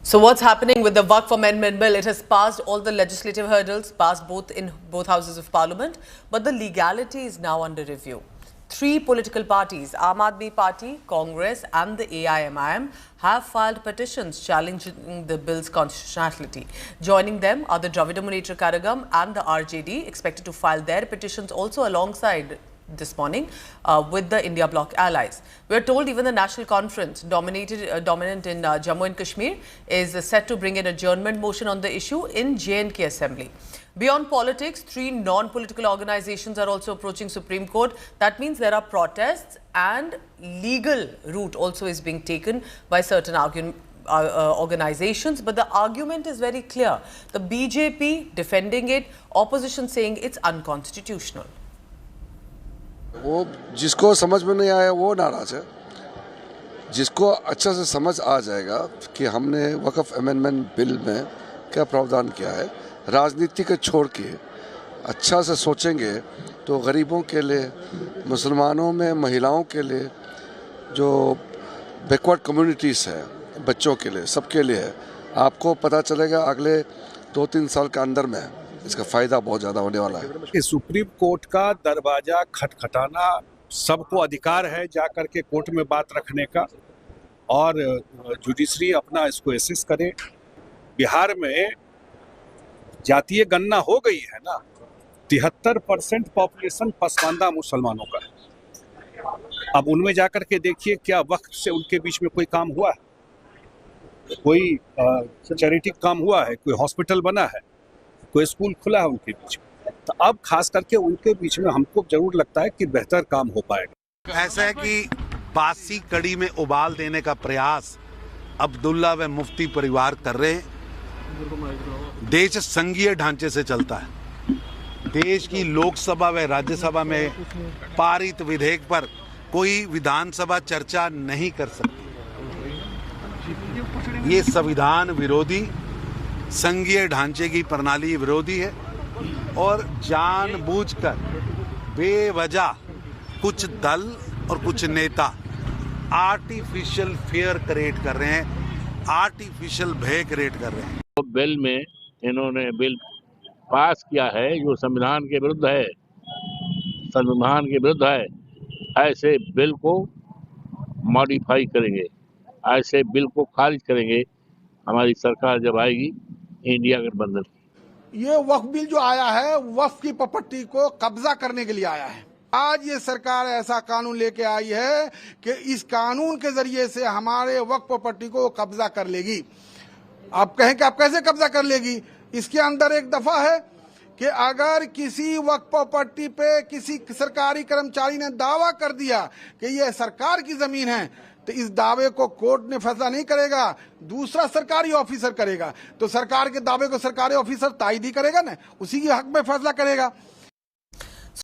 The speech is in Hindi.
So what's happening with the Waqf Amendment Bill? It has passed all the legislative hurdles, passed in both houses of parliament, but the legality is now under review. Three political parties, Aam Aadmi Party, Congress and the AIMIM, have filed petitions challenging the bill's constitutionality. Joining them are the Dravida Munnetra Kazhagam and the RJD, expected to file their petitions also alongside this morning with the India bloc allies. We are told even the National Conference, dominant in Jammu and Kashmir, is set to bring an adjournment motion on the issue in J&K Assembly. Beyond politics, three non-political organizations are also approaching Supreme Court. That means there are protests and legal route also is being taken by certain organizations. But the argument is very clear. The BJP defending it, opposition saying it's unconstitutional. वो जिसको समझ में नहीं आया वो नाराज है। जिसको अच्छा से समझ आ जाएगा कि हमने वक्फ अमेंडमेंट बिल में क्या प्रावधान किया है, राजनीति को छोड़ के अच्छा से सोचेंगे तो गरीबों के लिए, मुसलमानों में महिलाओं के लिए, जो बैकवर्ड कम्युनिटीज़ है, बच्चों के लिए, सबके लिए है। आपको पता चलेगा अगले 2-3 साल के अंदर में इसका फ़ायदा बहुत ज़्यादा होने वाला है। कि सुप्रीम कोर्ट का दरवाजा खटखटाना, सबको अधिकार है जाकर के कोर्ट में बात रखने का, और जुडिशरी अपना इसको एसेस करे। बिहार में जातीय गणना हो गई है ना, 73% पॉपुलेशन पसमानदा मुसलमानों का है। अब उनमें जाकर के देखिए क्या वक्त से उनके बीच में कोई काम हुआ है, कोई चैरिटी काम हुआ है, कोई हॉस्पिटल बना है, कोई स्कूल खुला है उनके बीच में। तो अब खास करके उनके बीच में हमको जरूर लगता है कि बेहतर काम हो पाएगा। ऐसा है कि बासी कड़ी में उबाल देने का प्रयास अब्दुल्ला व मुफ्ती परिवार कर रहे हैं। देश संघीय ढांचे से चलता है। देश की लोकसभा व राज्यसभा में पारित विधेयक पर कोई विधानसभा चर्चा नहीं कर सकती। ये संविधान विरोधी, संघीय ढांचे की प्रणाली विरोधी है और जानबूझकर बेवजह कुछ दल और कुछ नेता आर्टिफिशियल फेयर क्रिएट कर रहे हैं, आर्टिफिशियल भय क्रिएट कर रहे हैं। तो बिल में इन्होंने बिल पास किया है जो संविधान के विरुद्ध है, संविधान के विरुद्ध है। ऐसे बिल को मॉडिफाई करेंगे, ऐसे बिल को खारिज करेंगे हमारी सरकार जब आएगी इंडिया गठबंधन। ये वक्फ बिल जो आया है वक्फ की प्रॉपर्टी को कब्जा करने के लिए आया है। आज ये सरकार ऐसा कानून लेके आई है कि इस कानून के जरिए से हमारे वक्फ प्रॉपर्टी को कब्जा कर लेगी। आप कहें कि आप कैसे कब्जा कर लेगी? इसके अंदर एक दफा है कि अगर किसी वक्फ प्रॉपर्टी पे किसी सरकारी कर्मचारी ने दावा कर दिया कि ये सरकार की जमीन है, तो इस दावे को कोर्ट ने फैसला नहीं करेगा, दूसरा सरकारी ऑफिसर करेगा। तो सरकार के दावे को सरकारी ऑफिसर तायद ही करेगा ना, उसी के हक में फैसला करेगा।